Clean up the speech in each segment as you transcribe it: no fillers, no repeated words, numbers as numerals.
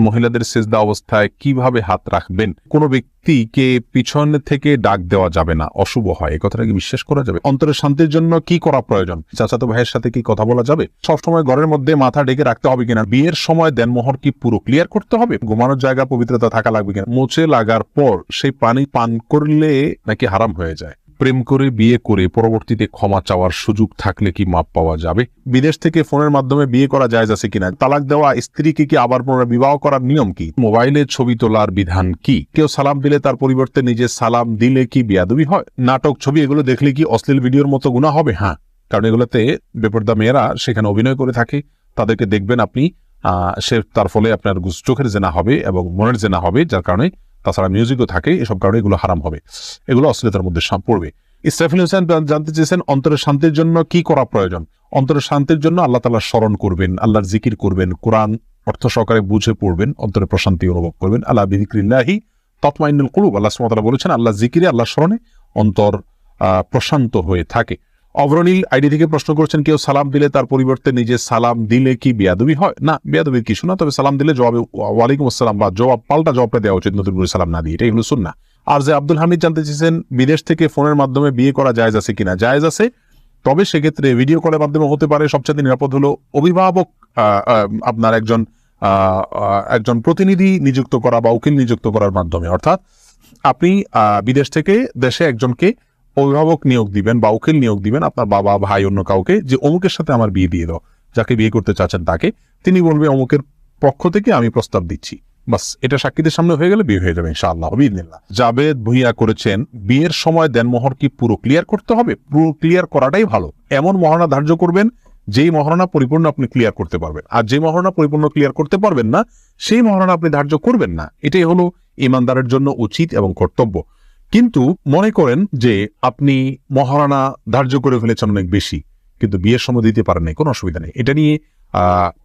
মহিলাদের সিজদা অবস্থায় কিভাবে হাত রাখবেন? কোনো ব্যক্তিকে পিছন থেকে ডাক দেওয়া যাবে না, অশুভ হয়, এই কথাটা কি বিশ্বাস করা যাবে? অন্তরের শান্তির জন্য কি করা প্রয়োজন? চাচাতো ভাইয়ের সাথে কি কথা বলা যাবে? সবসময় ঘরের মধ্যে মাথা ঢেকে রাখতে হবে কিনা? বিয়ের সময় দেনমোহর কি পুরো ক্লিয়ার করতে হবে? ঘুমানোর জায়গা পবিত্রতা থাকা লাগবে কিনা? মোচে লাগার পর সেই পানি পান করলে নাকি হারাম হয়ে যায়? প্রেম করে বিয়ে করে পরবর্তীতে ক্ষমা চাওয়ার সুযোগ থাকলে কি মাপ পাওয়া যাবে? বিদেশ থেকে ফোনের মাধ্যমে বিয়ে করা জায়েজ আছে কিনা? তালাক দেওয়া স্ত্রীকে কি আবার পুনরায় বিবাহ করার নিয়ম কি? মোবাইলে ছবি তোলার বিধান কি? কেউ সালাম দিলে তার পরিবর্তে নিজে সালাম দিলে কি বিয়াদবি হয়? নাটক, ছবি এগুলো দেখলে কি অশ্লীল ভিডিওর মতো গুনাহ হবে? হ্যাঁ, কারণ এগুলোতে বেপরদা মেয়েরা সেখানে অভিনয় করে থাকে, তাদেরকে দেখবেন আপনি, তার ফলে আপনার চোখের জেনা হবে এবং মনের জেনা হবে, যার কারণে, তাছাড়া মিউজিকও থাকে, এসব কারণে এগুলো হারাম হবে, এগুলো অশ্লীলতার মধ্যে পড়বে। ইসরাফিল হোসেন জানতে চেয়েছেন অন্তরের শান্তির জন্য কি করা প্রয়োজন? অন্তরের শান্তির জন্য আল্লাহ তাআলার স্মরণ করবেন, আল্লাহর জিকির করবেন, কোরআন অর্থ সহকারে বুঝে পড়বেন, অন্তরে প্রশান্তি অনুভব করবেন। আলা বিযিকরিল্লাহি তাতমাইন্নুল কুলুব, আল্লাহ সুবহানাহু ওয়া তাআলা বলেছেন আল্লাহ জিকিরে, আল্লাহর স্মরণে অন্তর প্রশান্ত হয়ে থাকে। অগ্রণীল আইডি থেকে প্রশ্ন করছেন, কেউ সালাম দিলে তার পরিবর্তে নিজে সালাম দিলে কি বিয়াদবি হয়? না, বিয়াদবির কিছু না, তবে সালাম দিলে জবাবে ওয়ালাইকুম আসসালাম বা পাল্টা জবাবটা দেওয়া উচিত, নতুন করে সালাম না দিয়ে, এটাই হলো সুন্নাহ। আর যে আব্দুল হামিদ জানতে চেয়েছেন বিদেশ থেকে ফোনের মাধ্যমে বিয়ে করা জায়েজ আছে কিনা? জায়েজ আছে, তবে সেক্ষেত্রে ভিডিও কলের মাধ্যমে হতে পারে। সবচেয়ে নিরাপদ হলো অভিভাবক, আপনার একজন প্রতিনিধি নিযুক্ত করা বা উকিল নিযুক্ত করার মাধ্যমে, অর্থাৎ আপনি বিদেশ থেকে দেশে একজনকে অভিভাবক নিয়োগ দিবেন বা উকিল নিয়োগ দিবেন, আপনার বাবা, ভাই, অন্য কাউকে, যে অমুকের সাথে আমার বিয়ে দিয়ে দাও, যাকে বিয়ে করতে চাচ্ছেন তাকে। তিনি বলবে অমুকের পক্ষ থেকে আমি প্রস্তাব দিচ্ছি, বাস এটা সাক্ষীদের সামনে হয়ে গেলে বিয়ে হয়ে যাবে ইনশাআল্লাহ বিইذনিল্লাহ। জাবেদ ভুইয়া করেছেন, বিয়ের সময় দেনমোহর কি পুরো ক্লিয়ার করতে হবে? পুরো ক্লিয়ার করাটাই ভালো। এমন মহারণা ধার্য করবেন যেই মহারণা পরিপূর্ণ আপনি ক্লিয়ার করতে পারবেন, আর যে মহারণা পরিপূর্ণ ক্লিয়ার করতে পারবেন না সেই মহারণা আপনি ধার্য করবেন না। এটাই হলো ইমানদারের জন্য উচিত এবং কর্তব্য। কিন্তু মনে করেন যে আপনি মহারণা ধার্য করে ফেলেছেন অনেক বেশি, কিন্তু বিয়ের সময় দিতে পারেন নাই, কোনো অসুবিধা নেই। এটা নিয়ে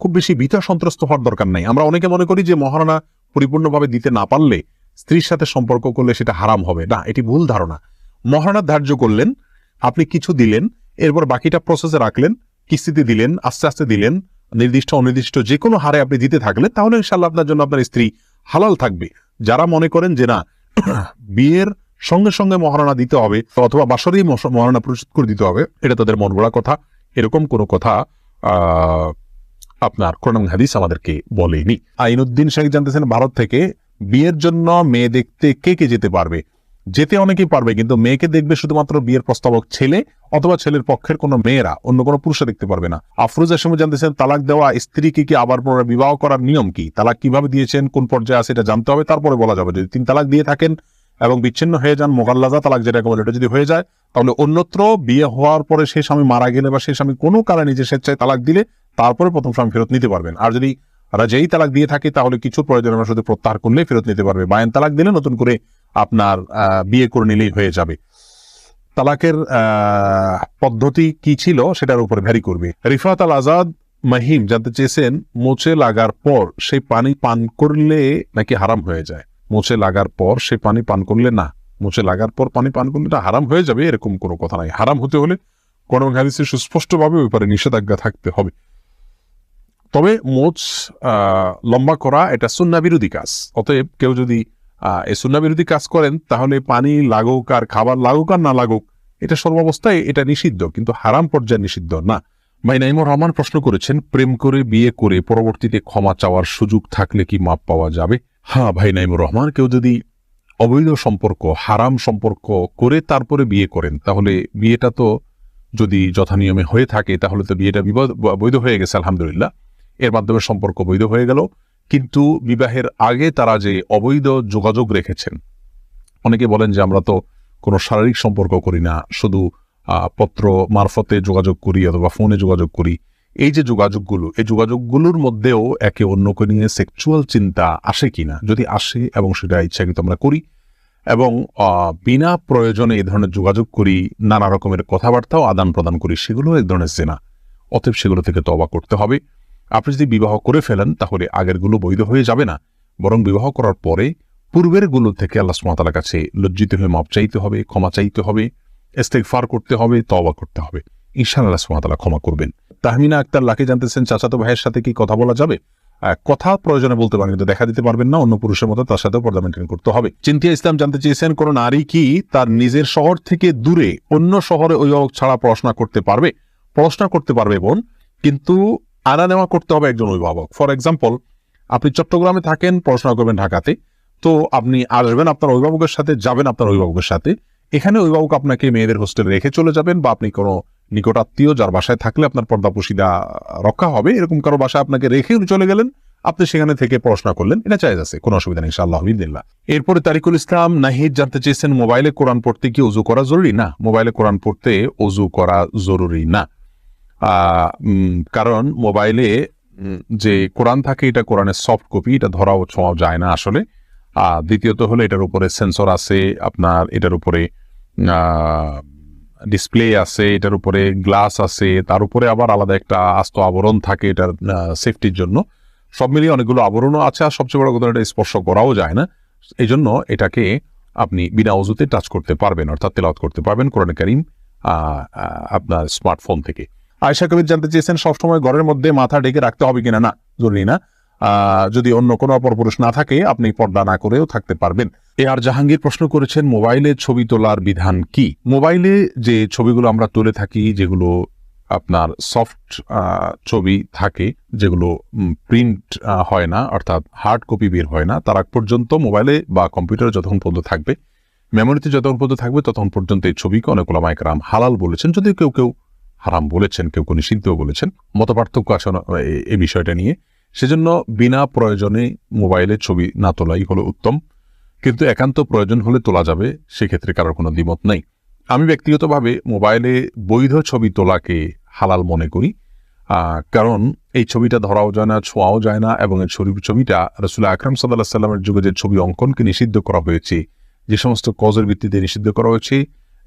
খুব বেশি ভীত সন্ত্রস্ত হওয়ার দরকার নাই। আমরা অনেকে মনে করি যে মহারণা পরিপূর্ণভাবে দিতে না পারলে স্ত্রীর সাথে সম্পর্ক করলে সেটা হারাম হবে। না, এটি ভুল ধারণা। মহারণা ধার্য করলেন, আপনি কিছু দিলেন, এরপর বাকিটা প্রসেসে রাখলেন, কিস্তিতে দিলেন, আস্তে আস্তে দিলেন, নির্দিষ্ট অনির্দিষ্ট যে কোনো হারে আপনি দিতে থাকলেন, তাহলে ইনশাআল্লাহ আপনার জন্য আপনার স্ত্রী হালাল থাকবে। যারা মনে করেন যে না, বিয়ের সঙ্গে সঙ্গে মহারণা দিতে হবে অথবা বাসরেই মহারণা পরিশোধ করে দিতে হবে, এটা তাদের মন গড়া কথা। এরকম কোনো কথা আপনার কোরআন হাদিস আমাদেরকে বলেনি। আইনুদ্দিন শেখ জানতেছেন ভারত থেকে, বিয়ের জন্য মেয়ে দেখতে কে কে যেতে পারবে? যেতে অনেকেই পারবে, কিন্তু মেয়েকে দেখবে শুধুমাত্র বিয়ের প্রস্তাবক ছেলে অথবা ছেলের পক্ষের কোনো মেয়েরা, অন্য কোনো পুরুষে দেখতে পারবে না। আফরোজ হাশিম জানতেছেন, তালাক দেওয়া স্ত্রীকে কি আবার পুনরায় বিবাহ করার নিয়ম কি? তালাক কিভাবে দিয়েছেন, কোন পর্যায়ে আছে এটা জানতে হবে, তারপরে বলা যাবে। যদি 3 তালাক দিয়ে থাকেন এবং বিচ্ছিন্ন হয়ে যান, মোগাল্লাজা তালাক যেটাকে বলে, এটা যদি হয়ে যায়, তাহলে অন্যত্র বিয়ে হওয়ার পরে সেই স্বামী মারা গেলে বা সেই স্বামী কোনো কারণে নিজে স্বেচ্ছায় তালাক দিলে তারপরে প্রথম স্বামী ফেরত নিতে পারবেন। আর যদি রাজাই তালাক দিয়ে থাকে তাহলে কিছু প্রয়োজনে শুধু প্রত্যাহার করলেই ফেরত নিতে পারবে। বায়ান তালাক দিলে নতুন করে আপনার বিয়ে করে নিলেই হয়ে যাবে। তালাকের পদ্ধতি কি ছিল সেটার উপর ভ্যারি করবে। রিফাত আল আজাদ মাহিম জানতে চেয়েছেন, মোচে লাগার পর সেই পানি পান করলে নাকি হারাম হয়ে যায়? মোচে লাগার পর সেই পানি পান করলে না, মোচে লাগার পর পানি পান করলে এটা হারাম হয়ে যাবে এরকম কোনো কথা নাই। হারাম হতে হলে কোরআন হাদিসে সুস্পষ্টভাবে ওই ব্যাপারে নিষেধাজ্ঞা থাকতে হবে। তবে মোচ লম্বা করা এটা সুন্নাহ বিরোধী কাজ। অতএব কেউ যদি এই সুন্নাহ বিরোধী কাজ করেন তাহলে পানি লাগুক আর খাবার লাগুক আর না লাগুক, এটা সর্বাবস্থায় এটা নিষিদ্ধ, কিন্তু হারাম পর্যায়ে নিষিদ্ধ না। ভাই নাইমুর রহমান প্রশ্ন করেছেন, প্রেম করে বিয়ে করে পরবর্তীতে ক্ষমা চাওয়ার সুযোগ থাকলে কি মাপ পাওয়া যাবে? হ্যাঁ ভাই নাইমুর রহমান, কেউ যদি অবৈধ সম্পর্ক, হারাম সম্পর্ক করে তারপরে বিয়ে করেন, তাহলে বিয়েটা তো যদি যথানিয়মে হয়ে থাকে তাহলে তো বিয়েটা বৈধ হয়ে গেছে আলহামদুলিল্লাহ, এর মাধ্যমে সম্পর্ক বৈধ হয়ে গেল। কিন্তু বিবাহের আগে তারা যে অবৈধ যোগাযোগ রেখেছেন, অনেকে বলেন যে আমরা তো কোনো শারীরিক সম্পর্ক করি না, শুধু পত্র মারফতে যোগাযোগ করি অথবা ফোনে যোগাযোগ করি, এই যে যোগাযোগগুলো, এই যোগাযোগগুলোর মধ্যেও একে অন্যকে নিয়ে সেক্সুয়াল চিন্তা আসে কিনা, যদি আসে এবং সেটা ইচ্ছাকৃত আমরা করি এবং বিনা প্রয়োজনে এই ধরনের যোগাযোগ করি, নানা রকমের কথাবার্তাও আদান প্রদান করি, সেগুলো এক ধরনের জিনা। অতএব সেগুলো থেকে তওবা করতে হবে। আপনি যদি বিবাহ করে ফেলেন তাহলে আগেরগুলো বৈধ হয়ে যাবে না, বরং বিবাহ করার পরে পূর্বের গুলো থেকে আল্লাহ সুবহানাহু ওয়া তাআলার কাছে লজ্জিত হয়ে মাপ চাইতে হবে, ক্ষমা চাইতে হবে, ইস্তিগফার করতে হবে, তওবা করতে হবে। ইনশাআল্লাহ আল্লাহ সুবহানাহু ওয়া তাআলা ক্ষমা করবেন। তাহমিনা আক্তার লাকি জানতেছেন, চাচাতো ভাইয়ের সাথে কি কথা বলা যাবে? কথা প্রয়োজনে বলতে পারেন, কিন্তু দেখা দিতে পারবেন না। অন্য পুরুষের মতো তার সাথেও পর্দা মেনটেন করতে হবে। চিন্তিয়া ইসলাম জানতে চেয়েছেন, কোন নারী কি তার নিজের শহর থেকে দূরে অন্য শহরে অভিভাবক ছাড়া পড়াশোনা করতে পারবে? পড়াশোনা করতে পারবে বোন, কিন্তু আনা নেওয়া করতে হবে একজন অভিভাবক। ফর এক্সাম্পল, আপনি চট্টগ্রামে থাকেন, পড়াশোনা করবেন ঢাকাতে, তো আপনি আসবেন আপনার অভিভাবকের সাথে, যাবেন আপনার অভিভাবকের সাথে, এখানে অভিভাবক আপনাকে মেয়েদের হোস্টেলে রেখে চলে যাবেন, বা আপনি কোনো নিকটাত্মীয় যার বাসায় থাকলে আপনার পর্দাপোশিদা রক্ষা হবে, এরকম কারো বাসায় আপনাকে রেখে চলে গেলেন, আপনি সেখানে থেকে পড়াশোনা করলেন, এটা জায়েজ আছে, কোনো অসুবিধা নেই ইনশাআল্লাহ বিদিনিল্লাহ। এরপরে তারিকুল ইসলাম নাহিদ জানতে চেয়েছেন, মোবাইলে কোরআন পড়তে কি ওযু করা জরুরি? না, মোবাইলে কোরআন পড়তে ওযু করা জরুরি না। কারণ মোবাইলে যে কোরআন থাকে এটা কোরআনের সফট কপি, এটা ধরাও ছোঁয়াও যায় না আসলে। দ্বিতীয়ত হলো এটার উপরে সেন্সর আছে, আপনার এটার উপরে ডিসপ্লে আছে, এটার উপরে গ্লাস আছে, তার উপরে আবার আলাদা একটা আস্ত আবরণ থাকে এটার সেফটির জন্য। সব মিলিয়ে অনেকগুলো আবরণও আছে, আর সবচেয়ে বড় কথা এটা স্পর্শ করাও যায় না। এই জন্য এটাকে আপনি বিনা ওযুতে টাচ করতে পারবেন, অর্থাৎ তেলাওয়াত করতে পারবেন কোরআন কারীম আপনার স্মার্টফোন থেকে। আয়েশা কবির জানতে চেয়েছেন, সবসময় ঘরের মধ্যে মাথা ঢেকে রাখতে হবে কিনা? না, জরুরি না। যদি অন্য কোনো অপর পুরুষ না থাকে আপনি পর্দা না করেও থাকতে পারবেন। আর জাহাঙ্গীর প্রশ্ন করেছেন, মোবাইলে ছবি তোলার বিধান কি? মোবাইলে যে ছবিগুলো আমরা তুলে থাকি, যেগুলো আপনার সফট ছবি থাকে, যেগুলো প্রিন্ট হয় না, অর্থাৎ হার্ড কপি বের হয় না, তার আগ পর্যন্ত মোবাইলে বা কম্পিউটারে যতক্ষণ পর্যন্ত থাকবে, মেমোরিতে যতক্ষণ পর্যন্ত থাকবে, ততক্ষণ পর্যন্ত এই ছবিকে অনেক ওলামায়ে কেরাম হালাল বলেছেন, যদিও কেউ কেউ হারাম বলেছেন, কেউ কেউ নিষিদ্ধও বলেছেন। মতপার্থক্য আছে এই বিষয়টা নিয়ে। সেজন্য বিনা প্রয়োজনে মোবাইলে ছবি না তোলাই হলো উত্তম, কিন্তু একান্ত প্রয়োজন হলে তোলা যাবে, সেক্ষেত্রে কারোর কোনো দ্বিমত নেই। আমি ব্যক্তিগতভাবে মোবাইলে বৈধ ছবি তোলাকে হালাল মনে করি, কারণ এই ছবিটা ধরাও যায় না, ছোঁয়াও যায় না, এবং এই ছবিটা রাসূল আকরাম সাল্লাল্লাহু আলাইহি ওয়াসাল্লামের যুগে যে ছবি অঙ্কনকে নিষিদ্ধ করা হয়েছে, যে সমস্ত কজের ভিত্তিতে নিষিদ্ধ করা হয়েছে,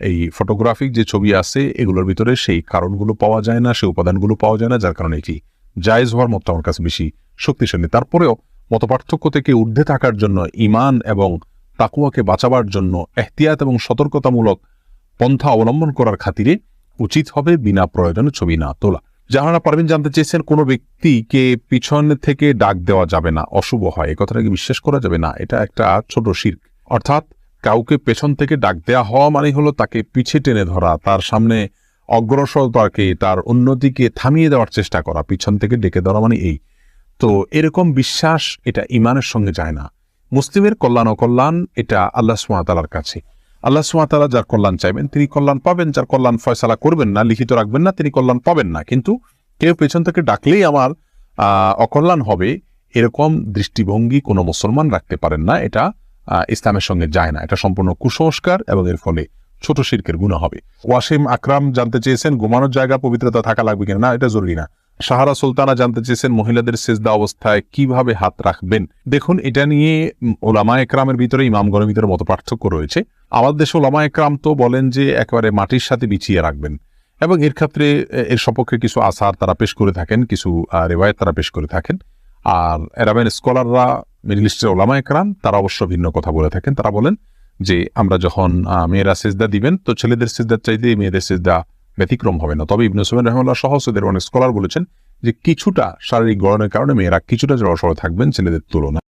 এই ফটোগ্রাফিক যে ছবি আছে এগুলোর ভিতরে সেই কারণগুলো পাওয়া যায় না, সেই উপাদানগুলো পাওয়া যায় না, যার কারণে এটি জায়েজ হওয়ার মতটা আমার কাছে বেশি শক্তিশালী। তারপরেও মতপার্থক্য থেকে ঊর্ধ্বে থাকার জন্য, ঈমান এবং তাকওয়াকে বাঁচাবার জন্য এহতিয়াত এবং সতর্কতামূলক পন্থা অবলম্বন করার খাতিরে উচিত হবে বিনা প্রয়োজনে ছবি না তোলা। জাহানারা পারভিন জানতে চেয়েছেন, কোনো ব্যক্তিকে পিছন থেকে ডাক দেওয়া যাবে না, অশুভ হয়, এই কথাটা কি বিশ্বাস করা যাবে? না, এটা একটা ছোট শিরক। অর্থাৎ কাউকে পেছন থেকে ডাক দেওয়া হওয়া মানে হলো তাকে পিছে টেনে ধরা, তার সামনে অগ্রসরতাকে, তার উন্নতিকে থামিয়ে দেওয়ার চেষ্টা করা, পিছন থেকে ডেকে ধরা মানে এই। তো এরকম বিশ্বাস এটা ঈমানের সঙ্গে যায় না। মুসলিমের কল্যাণ অকল্যাণ এটা আল্লাহ সুবহানাহু ওয়া তাআলার কাছে। আল্লাহ সুবহানাহু ওয়া তাআলা যার কল্যাণ চাইবেন তিনি কল্যাণ পাবেন, যার কল্যাণ ফয়সালা করবেন না, লিখিত রাখবেন না, তিনি কল্যাণ পাবেন না। কিন্তু কেউ পেছন থেকে ডাকলেই আমার অকল্যাণ হবে, এরকম দৃষ্টিভঙ্গি কোনো মুসলমান রাখতে পারেন না। এটা ইসলামের সঙ্গে যায় না, এটা সম্পূর্ণ কুসংস্কার, এবং এর ফলে ছোট শিরকের গুনাহ হবে। ওয়াসিম আকরাম জানতে চেয়েছেন, ঘুমানোর জায়গা পবিত্রতা থাকা লাগবে কিনা? না, এটা জরুরি না। সাহারা সুলতানা জানতে চেয়েছেন, মহিলাদের সিজদা অবস্থায় কিভাবে হাত রাখবেন? দেখুন, এটা নিয়ে ওলামায়ে কেরামের ভিতরে, ইমামগণের ভিতরে মত পার্থক্য রয়েছে। আমাদের দেশে ওলামায়ে কেরাম তো বলেন যে একেবারে মাটির সাথে বিছিয়ে রাখবেন, এবং এর ক্ষেত্রে এর সপক্ষে কিছু আসার তারা পেশ করে থাকেন, কিছু রিওয়ায়াত তারা পেশ করে থাকেন। আর এরাবেন স্কলাররা, মিডল ইস্টের ওলামায়ে কেরাম, তারা অবশ্য ভিন্ন কথা বলে থাকেন। তারা বলেন যে আমরা যখন মেয়েরা সিজদা দিবেন, তো ছেলেদের সিজদার চাইতে মেয়েদের সিজদা ব্যতিক্রম হবে না। তবে ইবনে সুমাইন রাহিমাহুল্লাহ সহ সুদের অনেক স্কলার বলেছেন যে কিছুটা শারীরিক গড়নের কারণে মেয়েরা কিছুটা জড়সড় থাকবেন ছেলেদের তুলনায়।